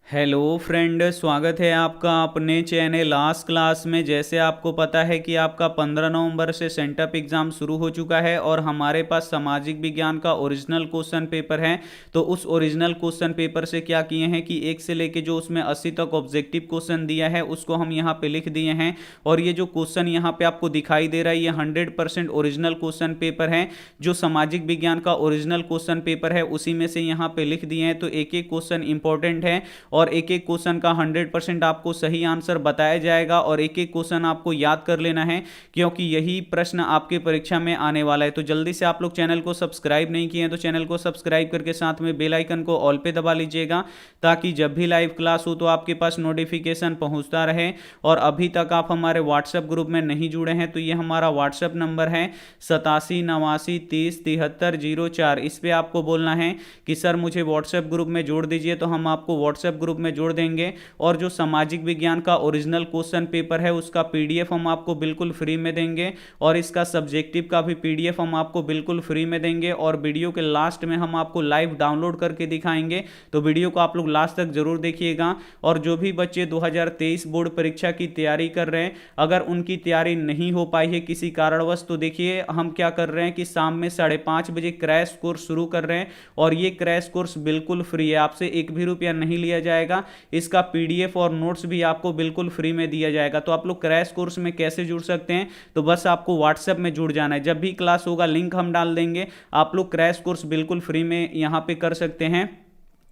Hello friend, स्वागत है आपका अपने चैनल लास्ट क्लास में। जैसे आपको पता है कि आपका 15 नवंबर से सेंटअप एग्ज़ाम शुरू हो चुका है और हमारे पास सामाजिक विज्ञान का ओरिजिनल क्वेश्चन पेपर है। तो उस ओरिजिनल क्वेश्चन पेपर से क्या किए हैं कि 1 से लेके जो उसमें 80 तक ऑब्जेक्टिव क्वेश्चन दिया है उसको हम यहाँ पे लिख दिए हैं। और ये जो क्वेश्चन यहाँ पे आपको दिखाई दे रहा है ये 100% ओरिजिनल क्वेश्चन पेपर है। जो सामाजिक विज्ञान का ओरिजिनल क्वेश्चन पेपर है उसी में से यहाँ पे लिख दिए हैं। तो एक एक क्वेश्चन इंपॉर्टेंट है और एक एक क्वेश्चन का 100% आपको सही आंसर बताया जाएगा और एक एक क्वेश्चन आपको याद कर लेना है, क्योंकि यही प्रश्न आपके परीक्षा में आने वाला है। तो जल्दी से आप लोग चैनल को सब्सक्राइब नहीं किए हैं तो चैनल को सब्सक्राइब करके साथ में बेल आइकन को ऑल पे दबा लीजिएगा, ताकि जब भी लाइव क्लास हो तो आपके पास नोटिफिकेशन पहुंचता रहे। और अभी तक आप हमारे व्हाट्सएप ग्रुप में नहीं जुड़े हैं तो ये हमारा व्हाट्सएप नंबर है 8789307304। इस पर आपको बोलना है कि सर मुझे व्हाट्सएप ग्रुप में जोड़ दीजिए, तो हम आपको व्हाट्सएप ग्रुप में जोड़ देंगे। और जो सामाजिक विज्ञान का ओरिजिनल क्वेश्चन पेपर है उसका पीडीएफ हम आपको बिल्कुल फ्री में देंगे और इसका सब्जेक्टिव का भी पीडीएफ हम आपको बिल्कुल फ्री में देंगे। और वीडियो के लास्ट में हम आपको लाइव डाउनलोड करके दिखाएंगे, तो वीडियो को आप लोग लास्ट तक जरूर देखिएगा। और जो भी बच्चे 2023 बोर्ड परीक्षा की तैयारी कर रहे हैं, अगर उनकी तैयारी नहीं हो पाई है किसी कारणवश, तो देखिए हम क्या कर रहे हैं कि शाम में 5:30 बजे क्रैश कोर्स शुरू कर रहे हैं और ये क्रैश कोर्स बिल्कुल फ्री है, आपसे एक भी रुपया नहीं लिया जाएगा। इसका पीडीएफ और नोट्स भी आपको बिल्कुल फ्री में दिया जाएगा। तो आप लोग क्रैश कोर्स में कैसे जुड़ सकते हैं, तो बस आपको व्हाट्सएप में जुड़ जाना है। जब भी क्लास होगा लिंक हम डाल देंगे, आप लोग क्रैश कोर्स बिल्कुल फ्री में यहां पे कर सकते हैं।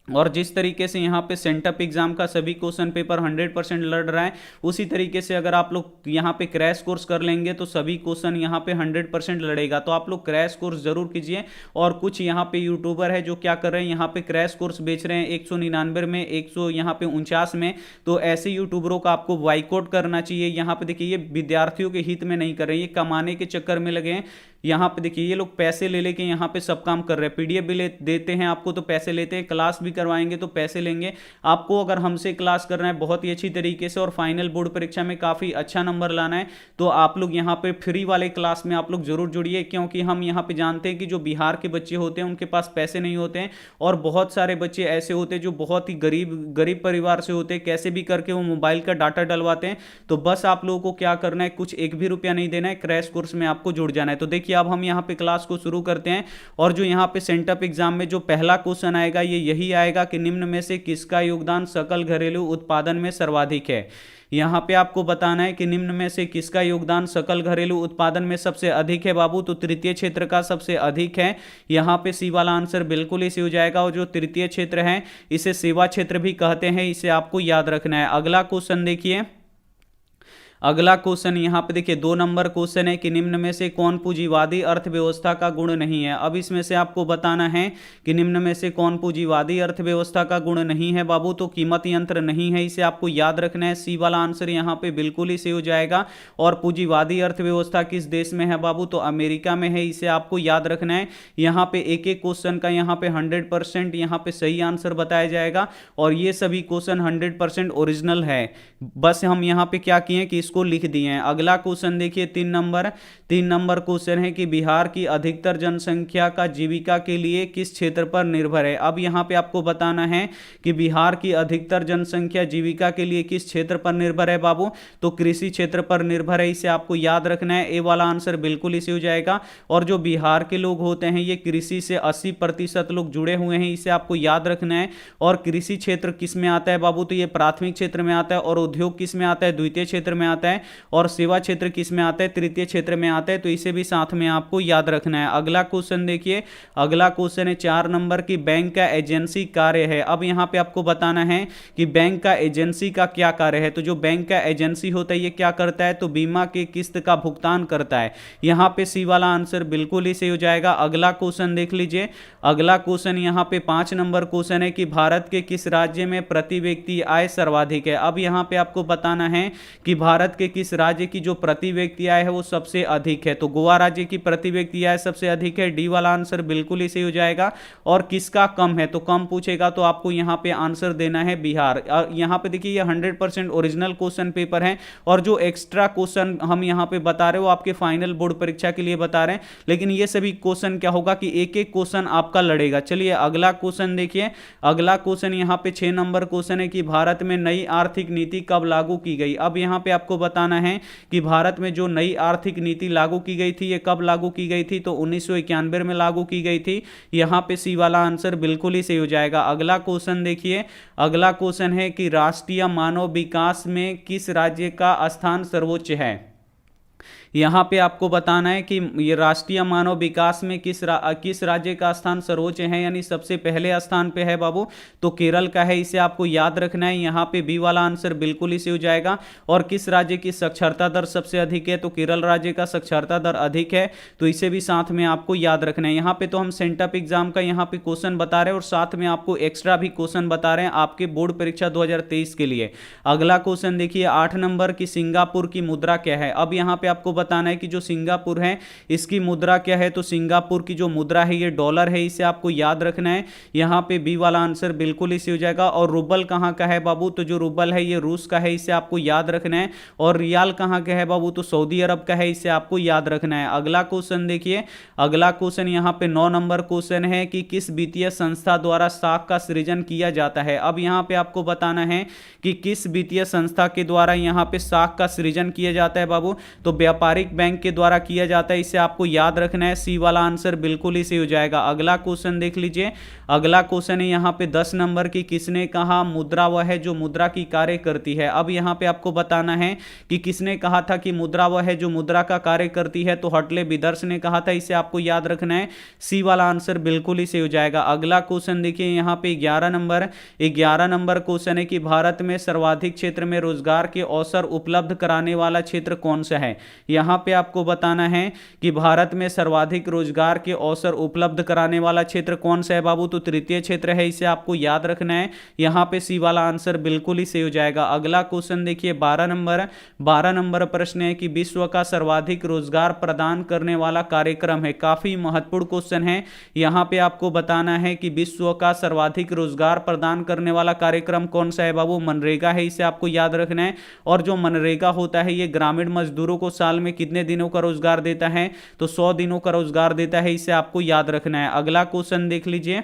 और जिस तरीके से यहाँ पे सेंटअप एग्जाम का सभी क्वेश्चन पेपर 100% लड़ रहा है, उसी तरीके से अगर आप लोग यहाँ पे क्रैश कोर्स कर लेंगे तो सभी क्वेश्चन यहाँ पे 100% लड़ेगा। तो आप लोग क्रैश कोर्स जरूर कीजिए। और कुछ यहाँ पे यूट्यूबर है जो क्या कर रहे हैं, यहाँ पे क्रैश कोर्स बेच रहे हैं 199 में, 100 यहाँ पे 49 में। तो ऐसे यूट्यूबरों का आपको बाइकआउट करना चाहिए। यहाँ पे देखिए ये विद्यार्थियों के हित में नहीं कर रहे हैं, ये कमाने के चक्कर में लगे हैं। यहाँ पे देखिए ये लोग पैसे ले लेके यहाँ पे सब काम कर रहे हैं। पीडीएफ भी देते हैं आपको तो पैसे लेते हैं, क्लास भी करवाएंगे तो पैसे लेंगे। आपको अगर हमसे क्लास करना है बहुत ही अच्छी तरीके से और फाइनल बोर्ड परीक्षा में काफ़ी अच्छा नंबर लाना है, तो आप लोग यहाँ पे फ्री वाले क्लास में आप लोग जरूर जुड़िए। क्योंकि हम यहाँ पे जानते हैं कि जो बिहार के बच्चे होते हैं उनके पास पैसे नहीं होते हैं और बहुत सारे बच्चे ऐसे होते हैं जो बहुत ही गरीब परिवार से होते हैं, कैसे भी करके वो मोबाइल का डाटा डलवाते हैं। तो बस आप लोगों को क्या करना है, कुछ एक भी रुपया नहीं देना है, क्रैश कोर्स में आपको जुड़ जाना है। तो देखिए अब हम यहाँ पे क्लास को शुरू करते हैं। और जो यहाँ पे सेंटअप एग्जाम में जो पहला क्वेश्चन आएगा ये यही आएगा कि निम्न में से किसका योगदान सकल घरेलू उत्पादन में सर्वाधिक है। यहाँ पे आपको बताना है कि निम्न में से किसका योगदान सकल घरेलू उत्पादन में सबसे अधिक है बाबू। तो तृतीय क्षेत्र का सबसे अधिक है। यहाँ पे सी वाला आंसर बिल्कुल इसी हो जाएगा। और जो तृतीय क्षेत्र है इसे सेवा क्षेत्र भी कहते हैं, इसे आपको याद रखना है। अगला क्वेश्चन देखिए, अगला क्वेश्चन यहाँ पे देखिए 2 नंबर क्वेश्चन है कि निम्न में से कौन पूंजीवादी अर्थव्यवस्था का गुण नहीं है। अब इसमें से आपको बताना है कि निम्न में से कौन पूंजीवादी अर्थव्यवस्था का गुण नहीं है बाबू। तो कीमत यंत्र नहीं है, इसे आपको याद रखना है। सी वाला आंसर यहाँ पे बिल्कुल ही सही हो जाएगा। और पूंजीवादी अर्थव्यवस्था किस देश में है बाबू, तो अमेरिका में है, इसे आपको याद रखना है। यहाँ पे एक एक क्वेश्चन का यहाँ पे 100% यहाँ पे सही आंसर बताया जाएगा और ये सभी क्वेश्चन 100% ओरिजिनल है। बस हम यहाँ पे क्या किए कि इसको लिख दिए हैं। अगला क्वेश्चन देखिए 3 नंबर क्वेश्चन है कि बिहार की अधिकतर जनसंख्या का जीविका के लिए किस क्षेत्र पर निर्भर है। अब यहाँ पे आपको बताना है कि बिहार की अधिकतर जनसंख्या जीविका के लिए किस क्षेत्र पर निर्भर है बाबू। तो कृषि क्षेत्र पर निर्भर है, इसे आपको याद रखना है। ए वाला आंसर बिल्कुल इसे हो जाएगा। और जो बिहार के लोग होते हैं ये कृषि से 80% लोग जुड़े हुए हैं, इसे आपको याद रखना है। और कृषि क्षेत्र किस में आता है बाबू, तो ये प्राथमिक क्षेत्र में आता है। और उद्योग किस में आता है, द्वितीय क्षेत्र में आता है। और सेवा क्षेत्र किस में आता है, तृतीय क्षेत्र में आता है। तो इसे भी साथ में आपको याद रखना है। अगला क्वेश्चन देखिए, अगला क्वेश्चन है 4 नंबर की बैंक का एजेंसी कार्य है। अब यहां पे आपको बताना है कि बैंक का एजेंसी का क्या कार्य है। तो जो बैंक का एजेंसी होता है ये क्या करता है, तो बीमा के किस्त का भुगतान करता है। यहां पे सी वाला आंसर बिल्कुल ही सही हो जाएगा। अगला क्वेश्चन देख लीजिए, अगला क्वेश्चन यहां पे 5 नंबर क्वेश्चन है कि भारत के किस राज्य में प्रति व्यक्ति आय सर्वाधिक है। अब यहां पे आपको बताना है कि भारत भारत के किस राज्य की जो प्रति व्यक्ति आय है वो सबसे अधिक है? तो गोवा राज्य की प्रति व्यक्ति आय सबसे अधिक है, डी वाला आंसर बिल्कुल ही सही हो जाएगा। और किसका कम है? तो कम पूछेगा तो आपको यहां पे आंसर देना है बिहार। यहां पे देखिए ये 100% ओरिजिनल क्वेश्चन पेपर है, और जो एक्स्ट्रा क्वेश्चन हम यहां पे बता रहे हो आपके फाइनल बोर्ड परीक्षा के लिए बता रहे हैं, लेकिन ये सभी क्वेश्चन क्या होगा कि एक एक क्वेश्चन आपका लड़ेगा। चलिए अगला क्वेश्चन देखिए। अगला क्वेश्चन यहां पे 6 नंबर क्वेश्चन है कि भारत में नई आर्थिक नीति कब लागू की गई? अब यहां पे आपको बताना है कि भारत में जो नई आर्थिक नीति लागू की गई थी ये कब लागू की गई थी? तो 1991 में लागू की गई थी। यहां पे सी वाला आंसर बिल्कुल ही सही हो जाएगा। अगला क्वेश्चन देखिए। अगला क्वेश्चन है कि राष्ट्रीय मानव विकास में किस राज्य का स्थान सर्वोच्च है? यहां पे आपको बताना है कि ये राष्ट्रीय मानव विकास में किस राज्य का स्थान सर्वोच्च है, यानी सबसे पहले स्थान पे है बाबू, तो केरल का है। इसे आपको याद रखना है। यहां पे बी वाला आंसर बिल्कुल ही सही हो जाएगा। और किस राज्य की साक्षरता दर सबसे अधिक है? तो केरल राज्य का साक्षरता दर अधिक है, तो इसे भी साथ में आपको याद रखना है। यहां पे तो हम सेंटअप एग्जाम का यहां पे क्वेश्चन बता रहे हैं और साथ में आपको एक्स्ट्रा भी क्वेश्चन बता रहे हैं आपके बोर्ड परीक्षा 2023 के लिए। अगला क्वेश्चन देखिए 8 नंबर की सिंगापुर की मुद्रा क्या है? अब यहां पे आपको बताना है कि जो सिंगापुर है इसकी मुद्रा क्या है? तो सिंगापुर की जो मुद्रा है ये डॉलर है, इसे आपको याद रखना है। यहां पे बी वाला आंसर बिल्कुल ही सही हो जाएगा। और रूबल कहां का है बाबू? तो जो रूबल है ये रूस का है, इसे आपको याद रखना है। और रियाल कहां का है बाबू? तो सऊदी अरब का है, इसे आपको याद रखना है। अगला क्वेश्चन देखिए। अगला क्वेश्चन यहां पे 9 नंबर क्वेश्चन है कि किस वित्तीय संस्था द्वारा साख का सृजन किया जाता है? अब यहां पे आपको बताना है कि किस वित्तीय संस्था के द्वारा यहां पे साख का सृजन किया जाता है बाबू? तो व्यापारिक बैंक के द्वारा किया जाता है, इसे आपको याद रखना है। सी वाला आंसर बिल्कुल ही सही हो जाएगा। अगला क्वेश्चन देख लीजिए। अगला क्वेश्चन है यहां पे 10 नंबर की, किसने कहा मुद्रा वह है जो मुद्रा की कार्य करती है? अब यहां पे आपको बताना है कि किसने कहा था कि मुद्रा वह है जो मुद्रा का कार्य करती है? तो हटले विदर्श ने कहा था, इसे आपको याद रखना है। सी वाला आंसर बिल्कुल ही सही हो जाएगा। अगला क्वेश्चन देखिए यहां पे 11 नंबर क्वेश्चन है कि भारत में सर्वाधिक क्षेत्र में रोजगार के अवसर उपलब्ध कराने वाला क्षेत्र कौन सा है? यहां पे आपको बताना है कि भारत में सर्वाधिक रोजगार के अवसर उपलब्ध कराने वाला क्षेत्र कौन सा है बाबू? तो तृतीय क्षेत्र है, इसे आपको याद रखना है। यहां पे सी वाला आंसर बिल्कुल ही सही हो जाएगा। अगला क्वेश्चन देखिए 12 नंबर प्रश्न है कि विश्व का सर्वाधिक रोजगार प्रदान करने वाला कार्यक्रम है। काफी महत्वपूर्ण क्वेश्चन है। यहां पे आपको बताना है कि विश्व का सर्वाधिक रोजगार प्रदान करने वाला कार्यक्रम कौन सा है बाबू? मनरेगा है, इसे आपको याद रखना है। और जो मनरेगा होता है ये ग्रामीण मजदूरों को साल में कितने दिनों का रोजगार देता है? तो 100 दिनों का रोजगार देता है, इसे आपको याद रखना है। अगला क्वेश्चन देख लीजिए।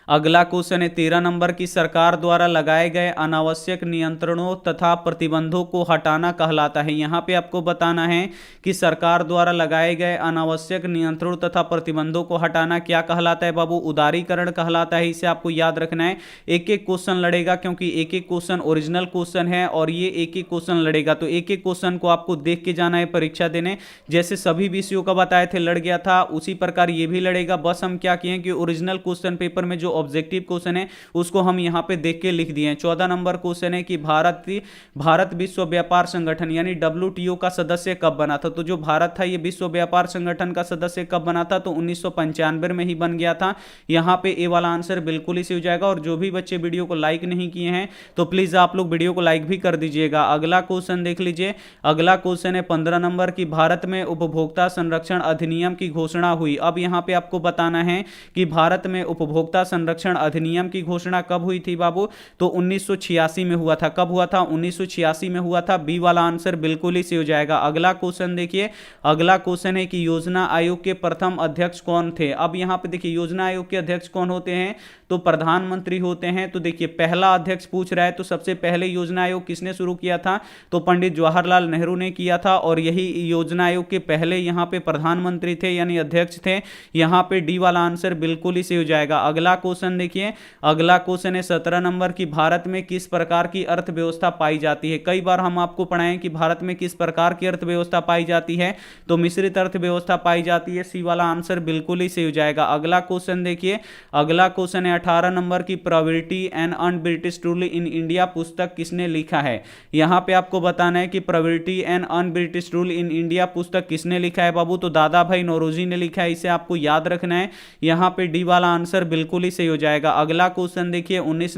अगला क्वेश्चन है 13 नंबर की, सरकार द्वारा लगाए गए अनावश्यक नियंत्रणों तथा प्रतिबंधों को हटाना कहलाता है। यहां पे आपको बताना है कि सरकार द्वारा लगाए गए अनावश्यक नियंत्रणों तथा प्रतिबंधों को हटाना क्या कहलाता है बाबू? उदारीकरण कहलाता है, इसे आपको याद रखना है। एक एक क्वेश्चन लड़ेगा क्योंकि एक एक क्वेश्चन ओरिजिनल क्वेश्चन है और ये एक एक क्वेश्चन लड़ेगा, तो एक एक क्वेश्चन को आपको देख के जाना है परीक्षा देने। जैसे सभी विषयों का बताए थे लड़ गया था, उसी प्रकार ये भी लड़ेगा। बस हम क्या किए कि ओरिजिनल क्वेश्चन पेपर में जो ऑब्जेक्टिव क्वेश्चन है उसको हम यहां पे देख के लिख दिए हैं। 14 नंबर क्वेश्चन है कि भारत विश्व व्यापार संगठन यानी WTO का सदस्य कब बना था? तो जो भारत था ये विश्व व्यापार संगठन का सदस्य कब बना था? तो 1995 में ही बन गया था। यहां पे ए वाला आंसर बिल्कुल ही सही हो जाएगा। और जो भी बच्चे वीडियो को लाइक नहीं किए हैं तो प्लीज आप लोग वीडियो को लाइक भी कर दीजिएगा। अगला क्वेश्चन देख लीजिए। अगला क्वेश्चन है 15 नंबर की, भारत में उपभोक्ता संरक्षण अधिनियम की घोषणा हुई। अब यहां पे आपको बताना है कि भारत में उपभोक्ता संरक्षण अधिनियम की घोषणा कब हुई थी बाबू? तो 1986 में हुआ था। कब हुआ था? 1986 में हुआ था। बी वाला आंसर बिल्कुल ही सही हो जाएगा। अगला क्वेश्चन देखिए। अगला क्वेश्चन है कि योजना आयोग के प्रथम अध्यक्ष कौन थे? अब यहां पे देखिए योजना आयोग के अध्यक्ष कौन होते हैं? तो प्रधानमंत्री होते हैं। तो देखिए पहला अध्यक्ष पूछ रहा है, तो सबसे पहले योजना आयोग किसने शुरू किया था? तो पंडित जवाहरलाल नेहरू ने किया था। और यही योजना आयोग के पहले यहां पे प्रधानमंत्री थे यानी अध्यक्ष थे। यहां पे डी वाला आंसर बिल्कुल ही सही हो जाएगा। अगला क्वेश्चन देखिए। अगला क्वेश्चन है 17 नंबर की, भारत में किस प्रकार की अर्थव्यवस्था पाई जाती है? कई बार हम आपको पढ़ाएं कि भारत में किस प्रकार की अर्थव्यवस्था पाई जाती है, तो मिश्रित अर्थव्यवस्था पाई जाती है। सी वाला आंसर बिल्कुल ही सही हो जाएगा। अगला क्वेश्चन देखिए। अगला क्वेश्चन है 18 नंबर की, poverty and un British rule in India पुस्तक किसने लिखा है? यहां पे आपको बताना है कि poverty and un British rule in India पुस्तक किसने लिखा है बाबू? तो दादा भाई नौरोजी ने लिखा है, इसे आपको याद रखना है। यहां पे डी वाला आंसर बिल्कुल ही सही हो जाएगा। अगला क्वेश्चन देखिए 19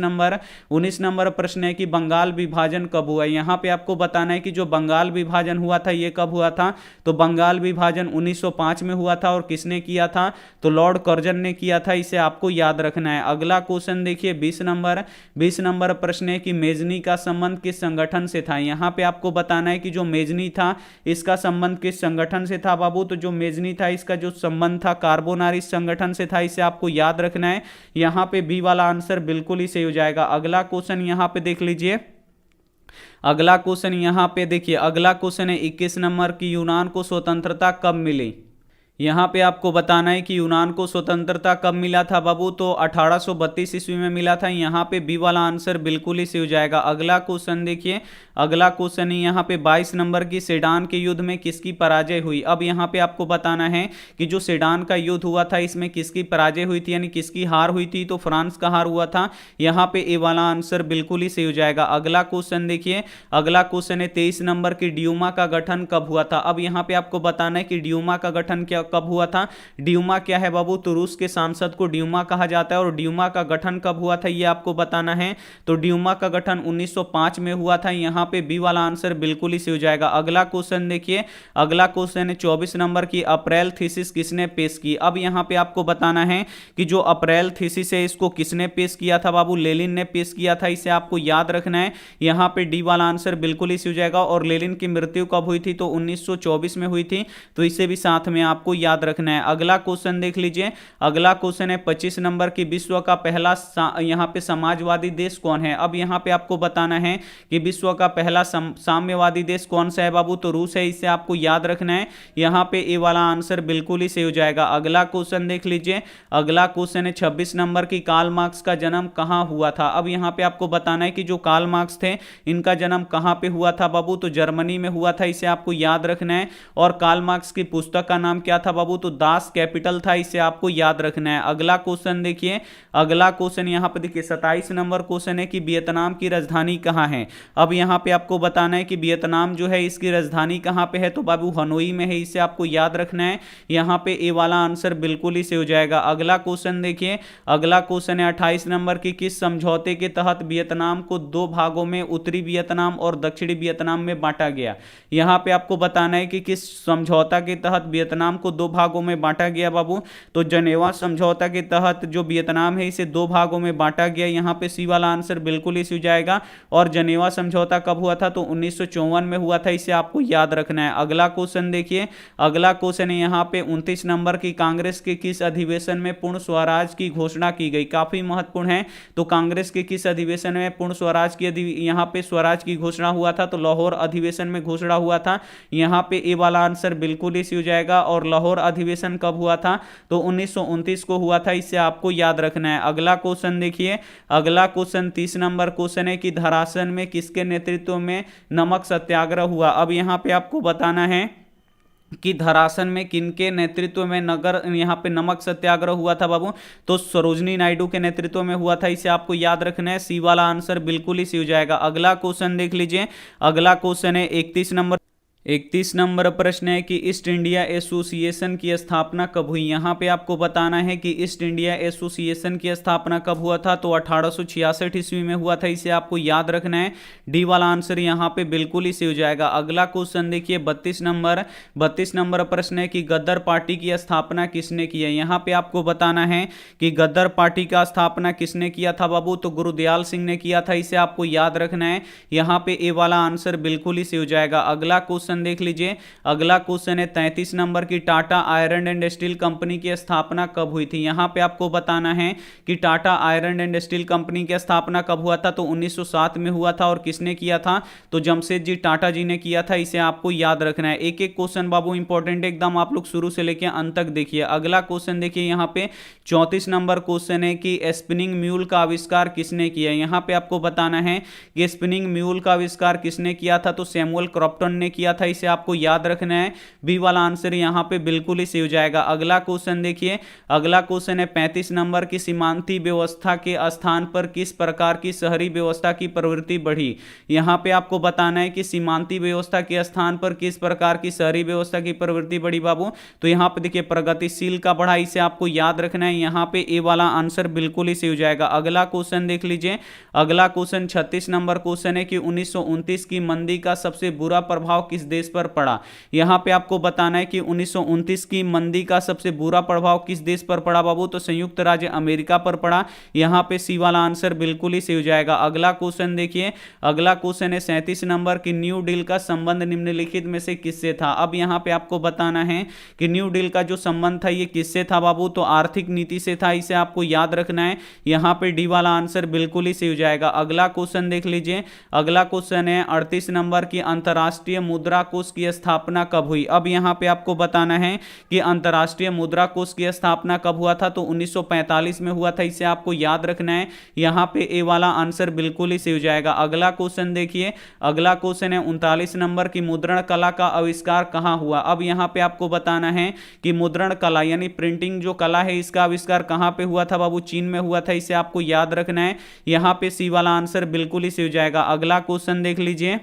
नंबर प्रश्न है कि बंगाल विभाजन कब हुआ। यहाँ पे आपको बताना है कि जो बंगाल विभाजन हुआ था ये कब हुआ था, तो बंगाल विभाजन 1905 में हुआ था और किसने किया था, तो लॉर्ड कर्जन ने किया था, इसे आपको याद रखना है। अगला क्वेश्चन देखिए 20 नंबर प्रश्न है कि मेजनी का संबंध किस संगठन से था। यहाँ पे आपको बताना है कि जो मेजनी था इसका संबंध किस संगठन से था बाबू, तो जो मेजनी था इसका जो संबंध था कार्बोनारिस संगठन से था, इसे आपको याद रखना है। यहाँ पे बी वाला आंसर बिल्कुल ही सही हो जाएगा। अगला क्वेश्चन यहाँ पे देख लीजिए, अगला क्वेश्चन यहाँ पे देखिए, अगला क्वेश्चन है 21 नंबर की यूनान को स्वतंत्रता कब मिली। यहाँ पे आपको बताना है कि यूनान को स्वतंत्रता कब मिला था बाबू, तो 1832 ईस्वी में मिला था। यहाँ पे बी वाला आंसर बिल्कुल ही सही हो जाएगा। अगला क्वेश्चन देखिए, अगला क्वेश्चन है यहाँ पे 22 नंबर की सेडान के युद्ध में किसकी पराजय हुई। अब यहाँ पे आपको बताना है कि जो सेडान का युद्ध हुआ था इसमें किसकी पराजय हुई थी, यानी किसकी हार हुई थी, तो फ्रांस का हार हुआ था। यहाँ पे ए वाला आंसर बिल्कुल ही सही हो जाएगा। अगला क्वेश्चन देखिए, अगला क्वेश्चन है 23 नंबर की ड्यूमा का गठन कब हुआ था। अब यहाँ पे आपको बताना है कि ड्यूमा का गठन क्या कब हुआ था। ड्यूमा क्या है बाबू, तो रूस के सांसद को ड्यूमा कहा जाता है और ड्यूमा का गठन कब हुआ था ये आपको बताना है। तो ड्यूमा का गठन 1905 में हुआ था। यहाँ पे बी वाला आंसर बिल्कुल ही सही हो जाएगा। अगला क्वेश्चन देखिए, अगला क्वेश्चन है 24 नंबर की अप्रैल थीसिस किसने पेश की। अब यहाँ पे आपको बताना है कि जो अप्रैल थीसिस है इसको किसने पेश किया था बाबू, लेनिन ने पेश किया था, इसे आपको याद रखना है। यहाँ पे डी वाला आंसर बिल्कुल ही सही हो जाएगा। और लेनिन की मृत्यु कब हुई थी, तो 1924 में हुई थी, तो इसे भी साथ में आपको याद रखना है। अगला क्वेश्चन देख लीजिए, अगला क्वेश्चन है 25 नंबर की विश्व का पहला यहाँ पे समाजवादी देश कौन है। अब यहाँ पे आपको बताना है कि विश्व का पहला साम्यवादी देश कौन सा है बाबू, तो रूस है, इसे आपको याद रखना है। यहाँ पे ए वाला आंसर बिल्कुल ही सही हो जाएगा। अगला क्वेश्चन देख लीजिए, अगला क्वेश्चन है 26 नंबर की कार्ल मार्क्स का जन्म कहाँ हुआ था। अब यहाँ पे आपको बताना है कि जो कार्ल मार्क्स थे इनका जन्म कहाँ पे हुआ था बाबू, तो जर्मनी में हुआ था, इसे आपको याद रखना है। और कार्ल मार्क्स की पुस्तक का नाम क्या था बाबू, तो दास कैपिटल था, इसे आपको याद रखना है। अगला क्वेश्चन देखिए, अगला क्वेश्चन यहाँ पे देखिए 27 नंबर क्वेश्चन है कि वियतनाम की राजधानी कहाँ है। अब यहाँ पे आपको बताना है कि वियतनाम जो है इसकी राजधानी कहाँ पे है, तो बाबू हनोई में है, इसे आपको याद रखना है। यहाँ पे ए वाला आंसर बिल्कुल ही सही हो जाएगा। अगला क्वेश्चन देखिए, अगला क्वेश्चन है 28 नंबर की किस समझौते के तहत वियतनाम को दो भागों में उत्तरी वियतनाम और दक्षिणी वियतनाम में बांटा गया। यहाँ पे आपको बताना है कि किस समझौता के तहत वियतनाम को दो भागों में बांटा गया बाबू, तो जनेवा समझौता के तहत जो वियतनाम है इसे दो भागों में बांटा गया। यहाँ पे सी वाला आंसर बिल्कुल ही सही हो जाएगा। और जनेवा समझौता कब हुआ था, तो 1954 में हुआ था, इसे आपको याद रखना है। अगला क्वेश्चन देखिए, अगला क्वेश्चन है यहाँ पे 29 नंबर की कांग्रेस के किस अधिवेशन में पूर्ण स्वराज की घोषणा की गई। काफी महत्वपूर्ण है, तो कांग्रेस के किस अधिवेशन में पूर्ण स्वराज की यहाँ पे स्वराज की घोषणा हुआ था, तो लाहौर अधिवेशन में घोषणा हुआ था। यहाँ पे ए वाला आंसर बिल्कुल ही सही हो जाएगा। और लाहौर अधिवेशन कब हुआ था, तो 1929 को हुआ था, इसे आपको याद रखना है। अगला क्वेश्चन देखिए, अगला क्वेश्चन 30 नंबर क्वेश्चन है कि धरासन में किसके नेतृत्व में नमक सत्याग्रह हुआ। अब यहाँ पे आपको बताना है कि धरासन में किनके नेतृत्व में नगर यहाँ पे नमक सत्याग्रह हुआ था बाबू, तो सरोजनी नायडू के नेतृत्व में हुआ था, इसे आपको याद रखना है। सी वाला आंसर बिल्कुल ही सही हो जाएगा। अगला क्वेश्चन देख लीजिए, अगला क्वेश्चन है 31 नंबर प्रश्न है कि ईस्ट इंडिया एसोसिएशन की स्थापना कब हुई। यहाँ पे आपको बताना है कि ईस्ट इंडिया एसोसिएशन की स्थापना कब हुआ था, तो 1866 ईस्वी में हुआ था, इसे आपको याद रखना है। डी वाला आंसर यहाँ पे बिल्कुल ही सही हो जाएगा। अगला क्वेश्चन देखिए 32 नंबर प्रश्न है कि गद्दार पार्टी की स्थापना किसने की है। यहाँ पे आपको बताना है कि गद्दार पार्टी का स्थापना किसने किया था बाबू, तो गुरुदयाल सिंह ने किया था, इसे आपको याद रखना है। यहाँ पे ए वाला आंसर बिल्कुल ही सही हो जाएगा। अगला क्वेश्चन देख लीजिए, अगला क्वेश्चन है 33 नंबर की Tata iron and steel company की स्थापना कब हुई थी। यहां पे आपको बताना है कि Tata iron and steel company की स्थापना कब हुआ था, तो 1907 में हुआ था। और किसने किया था, तो जमशेद जी टाटा जी ने किया था, इसे आपको याद रखना है। एक एक क्वेश्चन बाबू इंपॉर्टेंट एकदम, आप लोग शुरू से लेकर अंत तक देखिए। अगला क्वेश्चन देखिए, यहाँ पे 34 नंबर क्वेश्चन है कि स्पिनिंग म्यूल का आविष्कार किसने किया। यहाँ पे आपको बताना है कि स्पिनिंग म्यूल का आविष्कार किसने किया था, तो सैमुअल क्रॉम्पटन ने किया था, था, इसे आपको याद रखना है। बी वाला आंसर यहाँ पे बिल्कुल ही सही हो जाएगा। अगला क्वेश्चन देखिए, अगला क्वेश्चन है 35 नंबर की, सीमांती व्यवस्था के स्थान पर किस प्रकार की शहरी व्यवस्था की प्रवृत्ति बढ़ी। यहाँ पे आपको बताना है कि सीमांती व्यवस्था के स्थान पर किस प्रकार की शहरी व्यवस्था की प्रवृत्ति बढ़ी बाबू। तो यहाँ पे देखिए प्रगतिशील का बढ़ा, इसे आपको याद रखना है। यहाँ पे ए वाला आंसर बिल्कुल ही सही हो जाएगा। अगला क्वेश्चन देख लीजिए, अगला क्वेश्चन 36 नंबर क्वेश्चन है कि 1929 की मंदी का सबसे बुरा प्रभाव किस देश पर पड़ा। यहाँ पे आपको बताना है कि 1929 की मंदी का सबसे बुरा प्रभाव किस देश पर पड़ा बाबू। तो संयुक्त राज्य अमेरिका पर पड़ा। यहाँ पे सी वाला आंसर बिल्कुल ही सही हो जाएगा। अगला क्वेश्चन देखिए, अगला क्वेश्चन है 37 नंबर की, न्यू डील का संबंध निम्नलिखित में से किससे था। अब यहाँ पे आपको बताना है कि न्यू डील का जो संबंध था ये किससे था बाबू। तो आर्थिक नीति से था, इसे आपको याद रखना है। यहाँ पे डी वाला आंसर बिल्कुल ही सही हो जाएगा। अगला क्वेश्चन देख लीजिए, अगला क्वेश्चन है 38 नंबर की, अंतरराष्ट्रीय मुद्रा कोष की स्थापना कब हुई। अब यहाँ पे आपको बताना है कि अंतरराष्ट्रीय मुद्रा कोष की स्थापना कब हुआ था। तो 1945 में हुआ था, इसे आपको याद रखना है। यहाँ पे ए वाला आंसर बिल्कुल ही सही हो जाएगा। अगला क्वेश्चन देखिए, अगला क्वेश्चन है 39 नंबर की, मुद्रण कला का आविष्कार कहाँ हुआ। अब यहाँ पे आपको बताना है कि मुद्रण कला यानी प्रिंटिंग जो कला है इसका आविष्कार कहाँ पे हुआ था बाबू। चीन में हुआ था, इसे आपको याद रखना है। यहाँ पे सी वाला आंसर बिल्कुल ही सही हो जाएगा। अगला क्वेश्चन देख लीजिए,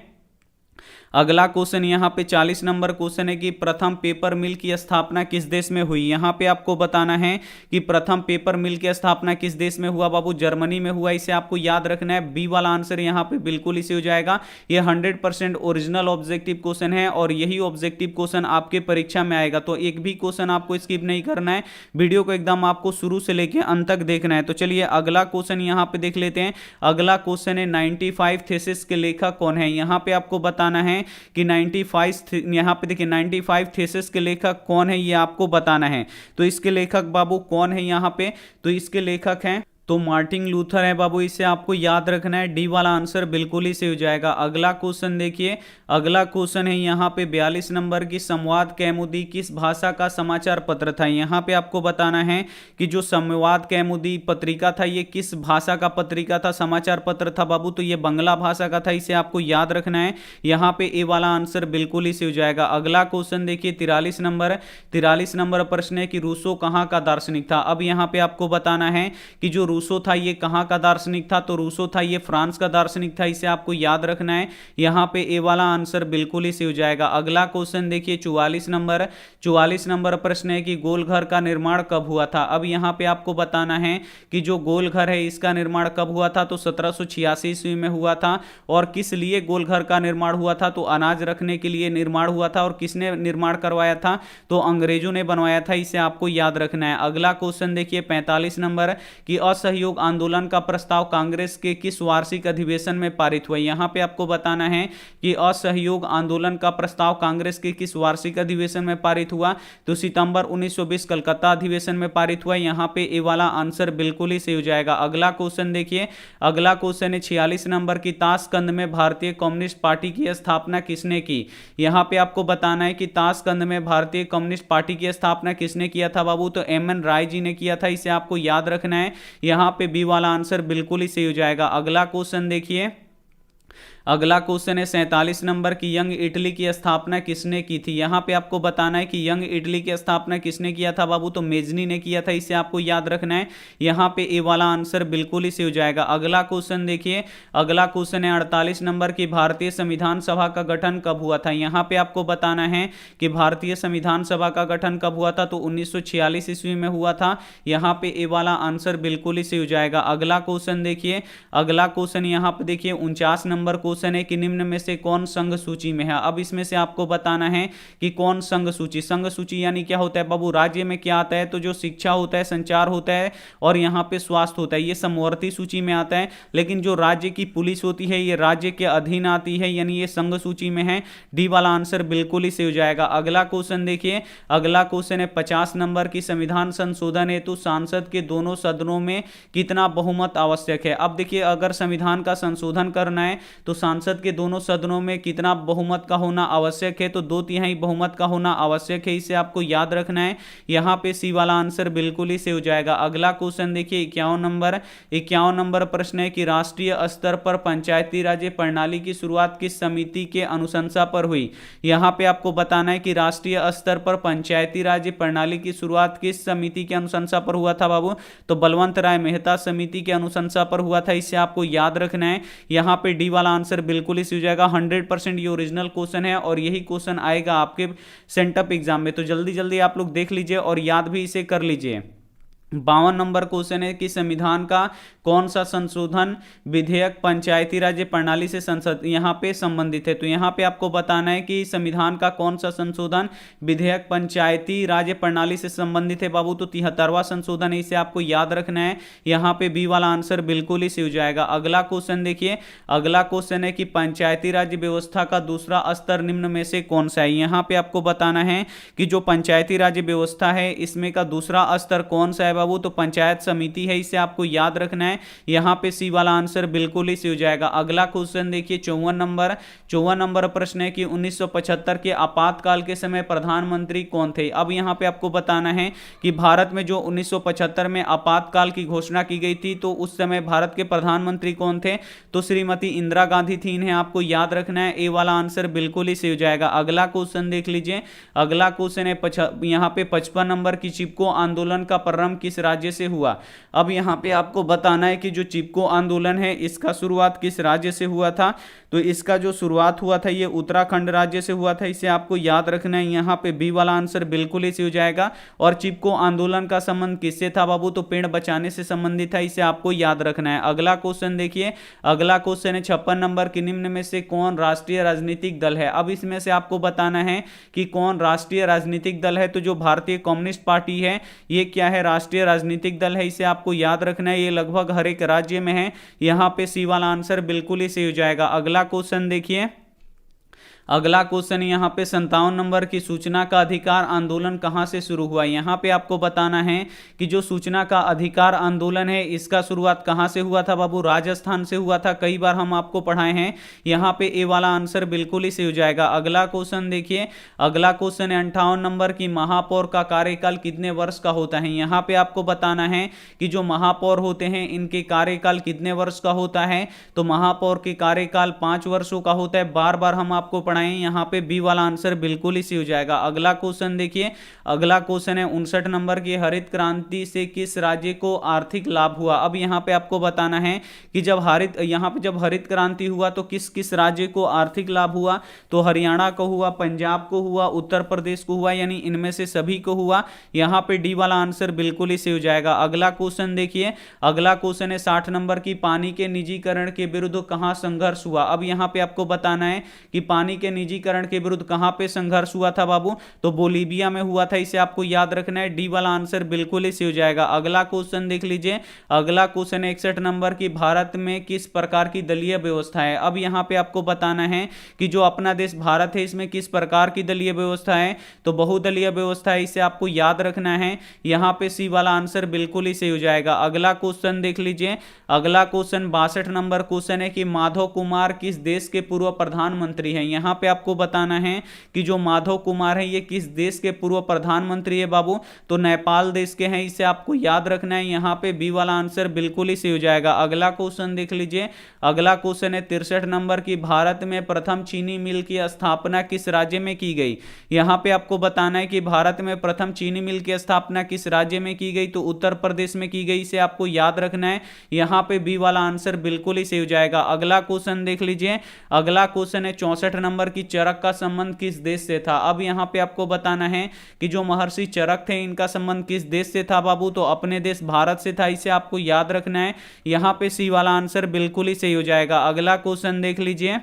अगला क्वेश्चन यहाँ पे 40 नंबर क्वेश्चन है कि प्रथम पेपर मिल की स्थापना किस देश में हुई। यहाँ पे आपको बताना है कि प्रथम पेपर मिल की स्थापना किस देश में हुआ बाबू। जर्मनी में हुआ, इसे आपको याद रखना है। बी वाला आंसर यहाँ पे बिल्कुल ही सही हो जाएगा। ये 100% ओरिजिनल ऑब्जेक्टिव क्वेश्चन है और यही ऑब्जेक्टिव क्वेश्चन आपके परीक्षा में आएगा। तो एक भी क्वेश्चन आपको स्किप नहीं करना है, वीडियो को एकदम आपको शुरू से लेकर अंत तक देखना है। तो चलिए अगला क्वेश्चन यहाँ पे देख लेते हैं। अगला क्वेश्चन है 95 थीसिस के लेखक कौन है। यहाँ पे आपको बताना है कि 95 यहां पे देखिए 95 थीसिस के लेखक कौन है, ये आपको बताना है। तो इसके लेखक बाबू कौन है यहाँ पे। तो इसके लेखक हैं तो मार्टिन लूथर है बाबू, इसे आपको याद रखना है। डी वाला आंसर बिल्कुल ही सही हो जाएगा। अगला क्वेश्चन देखिए, अगला क्वेश्चन है यहाँ पे 42 नंबर की, संवाद कौमुदी किस भाषा का समाचार पत्र था। यहाँ पे आपको बताना है कि जो संवाद कौमुदी पत्रिका था ये किस भाषा का पत्रिका था, समाचार पत्र था बाबू। तो ये बंगला भाषा का था, इसे आपको याद रखना है। यहाँ पे ए वाला आंसर बिल्कुल ही सही हो जाएगा। अगला क्वेश्चन देखिए 43 नंबर प्रश्न है कि रूसो कहाँ का दार्शनिक था। अब यहाँ पे आपको बताना है कि जो रूसो था ये कहां का दार्शनिक था। तो रूसो था ये फ्रांस का दार्शनिक था, इसे आपको याद रखना है। यहां पे ए वाला आंसर बिल्कुल ही सही हो जाएगा। अगला क्वेश्चन देखिए 44 नंबर प्रश्न है कि गोलघर का निर्माण कब हुआ था। अब यहां पे आपको बताना है कि जो गोलघर है इसका निर्माण कब हुआ था। तो 1786 ईस्वी में हुआ था। और किस लिए गोलघर का निर्माण हुआ था। तो अनाज रखने के लिए निर्माण हुआ था। और किसने निर्माण करवाया था। तो अंग्रेजों ने बनवाया था, इसे आपको याद रखना है। अगला क्वेश्चन देखिए 45 नंबर की, असहयोग आंदोलन का प्रस्ताव कांग्रेस के किस वार्षिक अधिवेशन में पारित हुआ। यहां पे आपको बताना है कि असहयोग आंदोलन का प्रस्ताव कांग्रेस के किस वार्षिक अधिवेशन में पारित हुआ। तो सितंबर 1920 कलकत्ता अधिवेशन में पारित हुआ। यहां पे ए वाला आंसर बिल्कुल ही सही हो जाएगा। अगला क्वेश्चन देखिए, अगला क्वेश्चन है 46 नंबर की, ताशकंद में भारतीय कम्युनिस्ट पार्टी की स्थापना किसने की। यहां पे आपको बताना है कि ताशकंद में भारतीय कम्युनिस्ट पार्टी की स्थापना किसने किया था बाबू। तो एम.एन. राय जी ने किया था, इसे आपको याद रखना है। यहां पे बी वाला आंसर बिल्कुल ही सही हो जाएगा। अगला क्वेश्चन देखिए, अगला क्वेश्चन है 47 नंबर की, यंग इटली की स्थापना किसने की थी। यहां पे आपको बताना है कि यंग इटली की स्थापना किसने किया था बाबू। तो मेजनी ने किया था, इसे आपको याद रखना है। यहां पे ए वाला आंसर बिल्कुल ही सही हो जाएगा। अगला क्वेश्चन देखिए, अगला क्वेश्चन है 48 नंबर की, भारतीय संविधान सभा का गठन कब हुआ था। यहां पे आपको बताना है कि भारतीय संविधान सभा का गठन कब हुआ था। तो 1946 ईस्वी में हुआ था। यहां पे ए वाला आंसर बिल्कुल ही सही हो जाएगा। अगला क्वेश्चन देखिए, अगला क्वेश्चन यहां पे देखिए 49 नंबर क्वेश्चन है कि निम्न में से कौन संघ सूची में है। अब इसमें से आपको बताना है कि कौन संघ सूची। संघ सूची यानी क्या होता है बाबू। राज्य में क्या आता है। तो जो शिक्षा होता है, संचार होता है और यहाँ पे स्वास्थ्य होता है, ये समवर्ती सूची में आता है। लेकिन जो राज्य की पुलिस होती है ये राज्य के अधीन आती है, यानी ये संघ सूची में है। डी वाला आंसर बिल्कुल ही सही हो जाएगा। अगला क्वेश्चन देखिए, अगला क्वेश्चन है 50 नंबर की, संविधान संशोधन हेतु सांसद के दोनों सदनों में कितना बहुमत आवश्यक है। अब देखिए अगर संविधान का संशोधन करना है तो सांसद के दोनों सदनों में कितना बहुमत का होना आवश्यक है, तो 2/3 बहुमत का होना आवश्यक है, इसे आपको याद रखना है। यहाँ पे सी वाला आंसर बिल्कुल ही सही हो जाएगा। अगला क्वेश्चन देखिए 51 नंबर प्रश्न है कि राष्ट्रीय स्तर पर पंचायती राज प्रणाली की शुरुआत किस समिति के अनुशंसा पर हुई। यहाँ पे आपको बताना है कि राष्ट्रीय स्तर पर पंचायती राज प्रणाली की शुरुआत किस समिति के अनुशंसा पर हुआ था बाबू, तो बलवंत राय मेहता समिति के अनुशंसा पर हुआ था, इसे आपको याद रखना है। यहाँ पे डी वाला आंसर बिल्कुल ही सही हो जाएगा। 100% ये ओरिजिनल क्वेश्चन है और यही क्वेश्चन आएगा आपके सेंटअप एग्जाम में, तो जल्दी जल्दी आप लोग देख लीजिए और याद भी इसे कर लीजिए। 52 नंबर क्वेश्चन है कि संविधान का कौन सा संशोधन विधेयक पंचायती राज प्रणाली से संसद यहाँ पे संबंधित है, तो यहाँ पे आपको बताना है कि संविधान का कौन सा संशोधन विधेयक पंचायती राज प्रणाली से संबंधित है बाबू, तो 73वां संशोधन है, इसे आपको याद रखना है। यहाँ पे बी वाला आंसर बिल्कुल ही सही हो जाएगा। अगला क्वेश्चन देखिए, अगला क्वेश्चन है कि पंचायती राज व्यवस्था का दूसरा स्तर निम्न में से कौन सा है। यहाँ पे आपको बताना है कि जो पंचायती राज व्यवस्था है इसमें का दूसरा स्तर कौन सा है बाबू, तो पंचायत समिति है, इसे आपको याद रखना है। यहां पे सी वाला आंसर बिल्कुल ही सही हो जाएगा। अगला क्वेश्चन देखिए 54 नंबर प्रश्न है कि 1975 के आपातकाल के समय प्रधानमंत्री कौन थे। अब यहां पे आपको बताना है कि भारत में जो 1975 में आपातकाल की घोषणा की गई थी तो उस समय भारत के प्रधानमंत्री कौन थे, तो श्रीमती इंदिरा गांधी थी, इन्हें आपको याद रखना है। ए वाला आंसर बिल्कुल ही सही हो जाएगा। अगला क्वेश्चन देख लीजिए, अगला क्वेश्चन है यहां पे 55 नंबर की चिपको आंदोलन का प्रारंभ किस राज्य से हुआ। अब यहां पे आपको बताना है कि जो चिपको आंदोलन है इसका शुरुआत किस राज्य से हुआ था, तो इसका जो शुरुआत हुआ था ये उत्तराखंड राज्य से हुआ था, इसे आपको याद रखना है। यहाँ पे बी वाला आंसर बिल्कुल ही सही हो जाएगा। और चिपको आंदोलन का संबंध किससे था बाबू, तो पेड़ बचाने से संबंधित था, इसे आपको याद रखना है। अगला क्वेश्चन देखिए, अगला क्वेश्चन है 56 नंबर की निम्न में से कौन राष्ट्रीय राजनीतिक दल है। अब इसमें से आपको बताना है कि कौन राष्ट्रीय राजनीतिक दल है, तो जो भारतीय कम्युनिस्ट पार्टी है ये क्या है, राष्ट्रीय राजनीतिक दल है, इसे आपको याद रखना है। ये लगभग हर एक राज्य में है, यहाँ पे सी वाला आंसर बिल्कुल ही सही हो जाएगा। अगला क्वेश्चन देखिए, अगला क्वेश्चन यहाँ पे 57 नंबर की सूचना का अधिकार आंदोलन कहाँ से शुरू हुआ। यहाँ पे आपको बताना है कि जो सूचना का अधिकार आंदोलन है इसका शुरुआत कहाँ से हुआ था बाबू, राजस्थान से हुआ था, कई बार हम आपको पढ़ाए हैं। यहाँ पे ए वाला आंसर बिल्कुल ही सही हो जाएगा। अगला क्वेश्चन देखिए, अगला क्वेश्चन है 58 नंबर की महापौर का कार्यकाल कितने वर्ष का होता है। यहाँ पे आपको बताना है कि जो महापौर होते हैं इनके कार्यकाल कितने वर्ष का होता है, तो महापौर के कार्यकाल 5 वर्षों का होता है। बार बार हम आपको पढ़ाएं, यहाँ पे बी वाला आंसर बिल्कुल ही सही हो जाएगा। अगला क्वेश्चन देखिए, अगला क्वेश्चन है 59 नंबर की हरित क्रांति से किस राज्य को आर्थिक लाभ हुआ। अब यहाँ पे आपको बताना है कि जब हरित क्रांति हुआ तो किस किस राज्य को आर्थिक लाभ हुआ, तो हरियाणा को हुआ, पंजाब को हुआ, उत्तर प्रदेश को हुआ, यानी इनमें से सभी को हुआ। यहाँ पे डी वाला आंसर बिल्कुल ही सही हो जाएगा। अगला क्वेश्चन देखिए, अगला क्वेश्चन है 60 नंबर की पानी के निजीकरण के विरुद्ध कहाँ संघर्ष हुआ। अब यहाँ पे आपको बताना है कि पानी के निजीकरण के विरुद्ध कहां पे संघर्ष हुआ था बाबू, तो बोलीविया में हुआ था, इसे आपको याद रखना है। डी वाला आंसर बिल्कुल ही सही हो जाएगा। अगला क्वेश्चन देख लीजिए, अगला क्वेश्चन 61 नंबर की भारत में किस प्रकार की दलीय व्यवस्था है। अब यहां पे आपको बताना है कि जो अपना देश भारत है इसमें किस प्रकार की दलीय व्यवस्था है, तो बहुदलीय व्यवस्था है, इसे आपको याद रखना है। यहां पे सी वाला आंसर बिल्कुल ही सही हो जाएगा। अगला क्वेश्चन देख लीजिए, अगला क्वेश्चन 62 नंबर क्वेश्चन है कि माधव कुमार किस देश के पूर्व प्रधानमंत्री हैं। यहां पे आपको बताना है कि जो माधव कुमार है ये किस देश के पूर्व प्रधानमंत्री है बाबू, तो नेपाल देश के हैं, इसे आपको याद रखना है। यहां पे बी वाला आंसर बिल्कुल ही सही हो जाएगा। अगला क्वेश्चन देख लीजिए, अगला क्वेश्चन है 63 नंबर की भारत में प्रथम चीनी मिल की स्थापना किस राज्य में की गई। यहां पे आपको बताना है कि भारत में प्रथम चीनी मिल की स्थापना किस राज्य में की गई, तो उत्तर प्रदेश में की गई, इसे आपको याद रखना है। यहां पे बी वाला आंसर बिल्कुल ही सही हो जाएगा। अगला क्वेश्चन देख लीजिए, अगला क्वेश्चन है 64 नंबर की चरक का संबंध किस देश से था। अब यहां पे आपको बताना है कि जो महर्षि चरक थे इनका संबंध किस देश से था बाबू, तो अपने देश भारत से था, इसे आपको याद रखना है। यहां पे सी वाला आंसर बिल्कुल ही सही हो जाएगा। अगला क्वेश्चन देख लीजिए,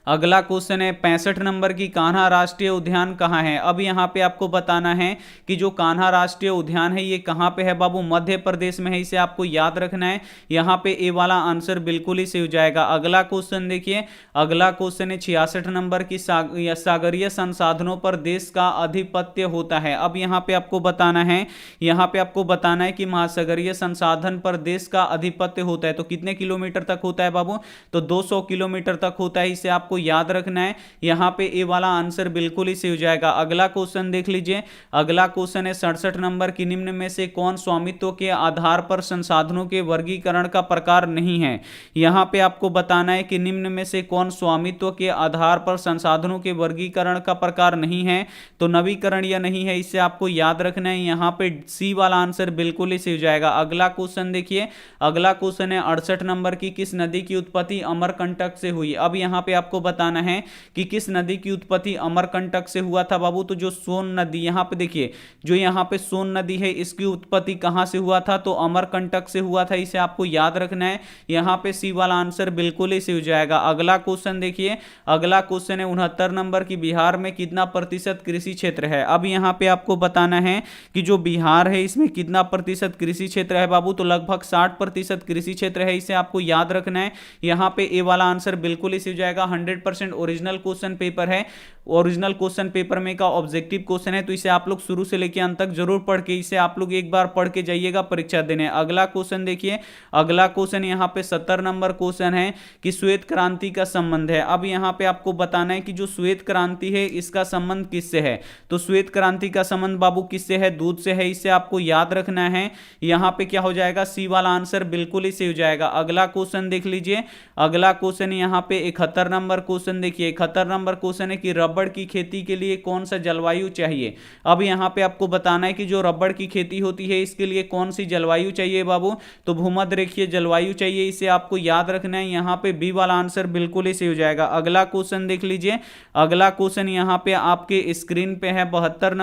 अगला क्वेश्चन है 65 नंबर की, कान्हा राष्ट्रीय उद्यान कहाँ है। अब यहाँ पे आपको बताना है कि जो कान्हा राष्ट्रीय उद्यान है ये कहाँ पे है बाबू, मध्य प्रदेश में है, इसे आपको याद रखना है। यहाँ पे ए वाला आंसर बिल्कुल ही सही हो जाएगा। अगला क्वेश्चन देखिए, अगला क्वेश्चन है 66 नंबर की, सागरीय संसाधनों पर देश का आधिपत्य होता है। अब यहाँ पे आपको बताना है, यहाँ पे आपको बताना है कि महासागरीय संसाधन पर देश का आधिपत्य होता है तो कितने किलोमीटर तक होता है बाबू, तो 200 किलोमीटर तक होता है, इसे आपको याद रखना है। यहाँ पे ए वाला आंसर बिल्कुल ही सही हो जाएगा। अगला क्वेश्चन देख लीजिए, अगला क्वेश्चन है 67 नंबर की, निम्न में से कौन स्वामित्व के आधार पर संसाधनों के वर्गीकरण का प्रकार नहीं है। यहाँ पे आपको बताना है कि निम्न में से कौन स्वामित्व के आधार पर संसाधनों के वर्गीकरण का प्रकार नहीं है, तो नवीकरण या नहीं है, इसे आपको याद रखना है। यहाँ पे सी वाला आंसर बिल्कुल ही सही हो जाएगा। अगला क्वेश्चन देखिए, अगला क्वेश्चन है 68 नंबर की, किस नदी की उत्पत्ति अमरकंटक से हुई। अब यहाँ पे आपको बताना है कि किस नदी की उत्पत्ति अमरकंटक से हुआ था बाबू, तो जो सोन नदी, यहाँ पे देखिए जो यहाँ पे सोन नदी है इसकी उत्पत्ति कहाँ से हुआ था, तो अमरकंटक से हुआ था, इसे आपको याद रखना है। यहाँ पे सी वाला आंसर बिल्कुल ही सही हो जाएगा। अगला क्वेश्चन देखिए, अगला क्वेश्चन है 69 नंबर की, बिहार में कितना प्रतिशत कृषि क्षेत्र है। अब यहाँ पे आपको बताना है कि जो बिहार है इसमें कितना प्रतिशत कृषि क्षेत्र है बाबू, तो लगभग 60% कृषि क्षेत्र है, इसे आपको याद रखना है। यहाँ पे ए वाला आंसर बिल्कुल ही सही हो जाएगा। 100% ओरिजिनल क्वेश्चन पेपर है, ओरिजिनल क्वेश्चन पेपर में का ऑब्जेक्टिव क्वेश्चन है, तो इसे आप लोग शुरू से लेकर अंत तक जरूर पढ़ के, इसे आप लोग एक बार पढ़ के जाइएगा परीक्षा देने। अगला क्वेश्चन देखिए, अगला क्वेश्चन यहाँ पे 70 नंबर क्वेश्चन है कि श्वेत क्रांति का संबंध है। अब यहाँ पे आपको बताना है कि जो श्वेत क्रांति है इसका संबंध किससे है, तो श्वेत क्रांति का संबंध बाबू किससे है, दूध से है, इसे आपको याद रखना है। यहाँ पे क्या हो जाएगा, सी वाला आंसर बिल्कुल ही सही हो जाएगा। अगला क्वेश्चन देख लीजिए, अगला क्वेश्चन यहाँ पे 71 नंबर क्वेश्चन देखिए, 71 नंबर क्वेश्चन है कि रबड़ की खेती के लिए कौन सा जलवायु चाहिए। अब यहाँ पे आपको बताना है कि जो रबड़ की खेती होती है इसके लिए कौन सी जलवायु चाहिए बाबू, तो भूमध्य रेखीय जलवायु चाहिए, इसे आपको याद रखना है। यहाँ पे बी वाला आंसर बिल्कुल ही सही हो जाएगा। अगला क्वेश्चन देख लीजिए, अगला क्वेश्चन यहाँ पे आपके स्क्रीन पे है 72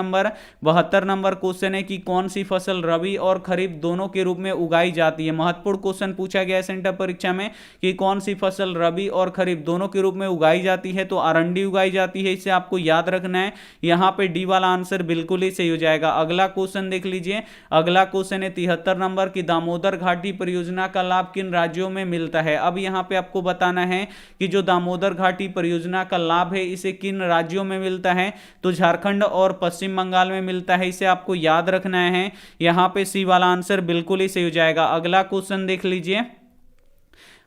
नंबर क्वेश्चन है कि कौन सी फसल रबी और खरीफ दोनों के रूप में उगाई जाती है। महत्वपूर्ण क्वेश्चन पूछा गया है सेंटर परीक्षा में कि कौन सी फसल रबी और खरीफ दोनों के रूप में उगाई जाती है, तो अरंडी उगाई जाती है, इसे आपको याद रखना है। यहाँ पे डी वाला आंसर बिल्कुल ही सही हो जाएगा। अगला क्वेश्चन देख लीजिए, अगला क्वेश्चन है 73 नंबर की, दामोदर घाटी परियोजना का लाभ किन राज्यों में मिलता है। अब यहाँ पे आपको बताना है कि जो दामोदर घाटी परियोजना का लाभ है इसे किन राज्यों में मिलता है, तो झारखंड और पश्चिम बंगाल में मिलता है, इसे आपको याद रखना है। यहाँ पे सी वाला आंसर बिल्कुल ही सही हो जाएगा। अगला क्वेश्चन देख लीजिए,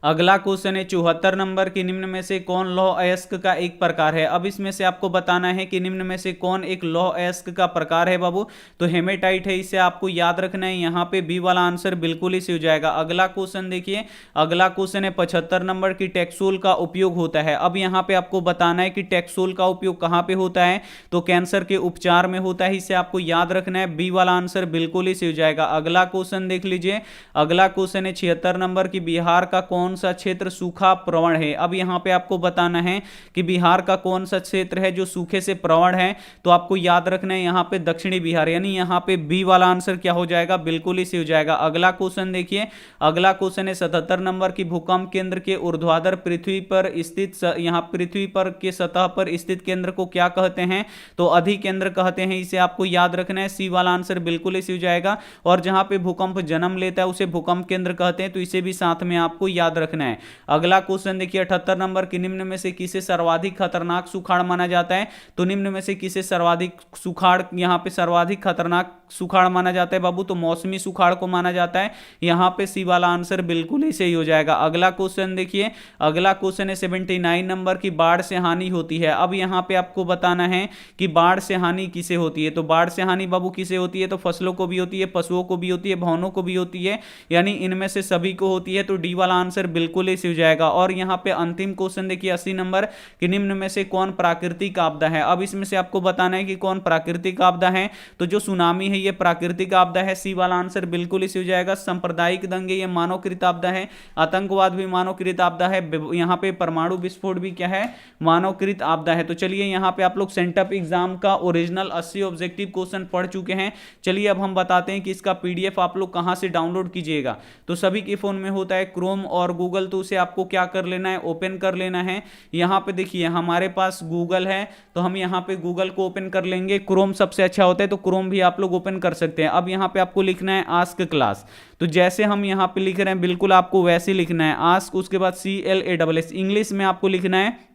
अगला क्वेश्चन है 74 नंबर की, निम्न में से कौन लौह अयस्क का एक प्रकार है। अब इसमें से आपको बताना है कि निम्न में से कौन एक लौह अयस्क का प्रकार है बाबू, तो हेमेटाइट है, इसे आपको याद रखना है। यहाँ पे बी वाला आंसर बिल्कुल ही सही हो जाएगा। अगला क्वेश्चन देखिए, अगला क्वेश्चन है 75 नंबर की, टैक्सोल का उपयोग होता है। अब यहाँ पे आपको बताना है कि टैक्सोल का उपयोग कहाँ पे होता है, तो कैंसर के उपचार में होता है, इसे आपको याद रखना है। बी वाला आंसर बिल्कुल ही सही हो जाएगा। अगला क्वेश्चन देख लीजिए, अगला क्वेश्चन है 76 नंबर की, बिहार का कौन सा क्षेत्र सूखा प्रवण है। अब यहां पे आपको बताना है कि बिहार का कौन सा क्षेत्र है जो सूखे से प्रवण है, तो आपको याद रखना है यहां पे दक्षिणी बिहार, यानी यहां पे बी वाला आंसर क्या हो जाएगा, बिल्कुल ही सही हो जाएगा। अगला क्वेश्चन देखिए, अगला क्वेश्चन है 77 नंबर की, भूकंप केंद्र के ऊर्ध्वाधर पृथ्वी पर स्थित, यहां पृथ्वी पर के सतह पर स्थित केंद्र को क्या कहते हैं, तो अधिकेंद्र कहते हैं, इसे आपको याद रखना है। सी वाला आंसर बिल्कुल ही सही हो जाएगा। और जहां पे भूकंप जन्म लेता है उसे भूकंप केंद्र कहते हैं, तो इसे भी साथ में आपको याद रखना है। अगला क्वेश्चन देखिए 78 नंबर की, निम्न में से किसे सर्वाधिक खतरनाक सुखाड़ माना जाता है, तो निम्न में से किसे सर्वाधिक सुखाड़, यहां पे सर्वाधिक खतरनाक सुखाड़ माना जाता है बाबू, तो मौसमी सुखाड़ को माना जाता है। यहां पे सी वाला आंसर बिल्कुल ही सही हो जाएगा। अगला क्वेश्चन देखिए, अगला क्वेश्चन है 79 नंबर की, बाढ़ से हानि होती है। अब यहां पे आपको बताना है कि बाढ़ से हानि किसे होती है, तो बाढ़ से हानि बाबू किसे होती है, तो फसलों को भी होती है, पशुओं को भी होती है, भवनों को भी होती है, यानी इनमें से सभी को होती है, तो डी वाला आंसर बिल्कुल ही सही हो जाएगा। और यहां पे अंतिम क्वेश्चन देखिए 80 नंबर कि, निम्न में से कौन प्राकृतिक आपदा है। अब इसमें से आपको बताना है कि कौन प्राकृतिक आपदा है, तो जो सुनामी है ये प्राकृतिक आपदा है, सी वाला आंसर बिल्कुल ही सही हो जाएगा। सांप्रदायिक दंगे ये मानवकृत आपदा है, आतंकवाद भी मानवकृत आपदा है, यहां पे परमाणु विस्फोट भी क्या है, मानवकृत आपदा है। तो चलिए यहां पे आप लोग सेंटअप एग्जाम का ओरिजिनल 80 ऑब्जेक्टिव क्वेश्चन पढ़ चुके हैं। चलिए अब हम बताते हैं कि इसका पीडीएफ आप लोग कहां से डाउनलोड कीजिएगा। तो सभी के फोन में होता है क्रोम और गूगल, तो उसे आपको क्या कर लेना है, ओपन कर लेना है। यहाँ पे देखिए हमारे पास गूगल है, तो हम यहाँ पे गूगल को ओपन कर लेंगे। क्रोम सबसे अच्छा होता है, तो क्रोम भी आप लोग ओपन कर सकते हैं। अब यहाँ पे आपको लिखना है आस्क क्लास, तो जैसे हम यहाँ पे लिख रहे हैं बिल्कुल आपको वैसे लिखना है आस्क, उसके बाद CLASS, इंग्लिश में आपको लिखना है।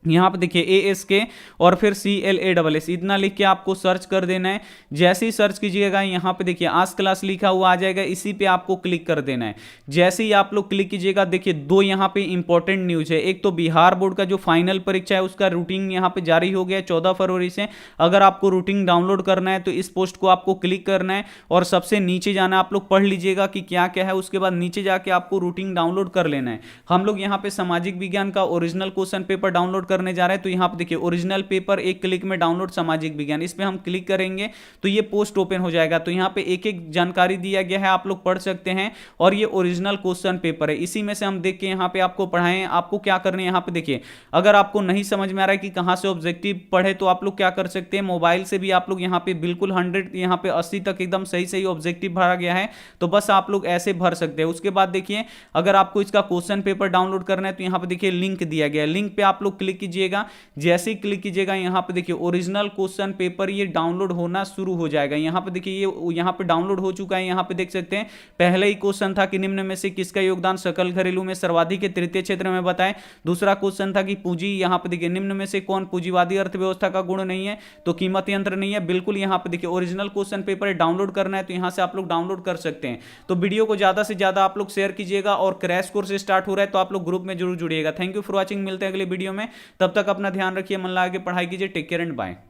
यहाँ पे देखिए ASK और फिर CLASS, इतना लिख के आपको सर्च कर देना है। जैसे ही सर्च कीजिएगा यहाँ पे देखिए आस्क क्लास लिखा हुआ आ जाएगा, इसी पे आपको क्लिक कर देना है। जैसे ही आप लोग क्लिक कीजिएगा, देखिए दो यहाँ पे इंपॉर्टेंट न्यूज है। एक तो बिहार बोर्ड का जो फाइनल परीक्षा है उसका रूटीन यहाँ पे जारी हो गया 14 फरवरी से। अगर आपको रूटीन डाउनलोड करना है तो इस पोस्ट को आपको क्लिक करना है और सबसे नीचे जाना है। आप लोग पढ़ लीजिएगा कि क्या क्या है, उसके बाद नीचे जाके आपको रूटीन डाउनलोड कर लेना है। हम लोग यहाँ पे सामाजिक विज्ञान का ओरिजिनल क्वेश्चन पेपर डाउनलोड करने जा रहे हैं, तो यहां पे देखिए ओरिजिनल पेपर एक क्लिक में डाउनलोड सामाजिक विज्ञान, इस पे हम क्लिक करेंगे तो ये पोस्ट ओपन हो जाएगा। तो यहां पे एक एक जानकारी दिया गया है, आप लोग पढ़ सकते हैं। और ये ओरिजिनल क्वेश्चन पेपर है, इसी में से हम देख के यहां पे आपको पढ़ाएं। आपको क्या करना है, यहां पे देखिए अगर आपको नहीं समझ में आ रहा है कि कहां से ऑब्जेक्टिव पढ़े, तो आप लोग क्या कर सकते हैं, मोबाइल से भी आप लोग यहां पे बिल्कुल 100 यहां पे 80 तक एकदम सही सही ऑब्जेक्टिव भरा गया है, तो बस आप लोग ऐसे भर सकते हैं। उसके बाद देखिए अगर आपको इसका क्वेश्चन पेपर डाउनलोड करना है तो यहां पे देखिए लिंक दिया गया है, लिंक पे आप लोग क्लिक कीजिएगा। जैसे ही क्लिक कीजिएगा यहाँ पे देखिए ओरिजिनल क्वेश्चन पेपर ये डाउनलोड होना शुरू हो जाएगा। यहाँ पे देखिए ये यहाँ पे डाउनलोड हो चुका है। यहाँ पे देख सकते हैं पहले ही क्वेश्चन था कि निम्न में से किसका योगदान सकल घरेलू में सर्वाधिक है, तृतीय क्षेत्र में बताएं। दूसरा क्वेश्चन था कि पूंजी, यहाँ पे देखिए निम्न में से कौन पूंजीवादी अर्थव्यवस्था का गुण नहीं है, तो कीमत यंत्र नहीं है। बिल्कुल यहाँ पे देखिए ओरिजिनल क्वेश्चन पेपर डाउनलोड करना है तो यहाँ से आप लोग डाउनलोड कर सकते हैं। तो वीडियो को ज्यादा से ज्यादा आप लोग शेयर कीजिएगा, और क्रैश कोर्स स्टार्ट हो रहा है तो आप लोग ग्रुप में जरूर जुड़िएगा। थैंक यू फॉर वॉचिंग, मिलते हैं अगले वीडियो में। तब तक अपना ध्यान रखिए, मन लगा के पढ़ाई कीजिए। Take care and bye.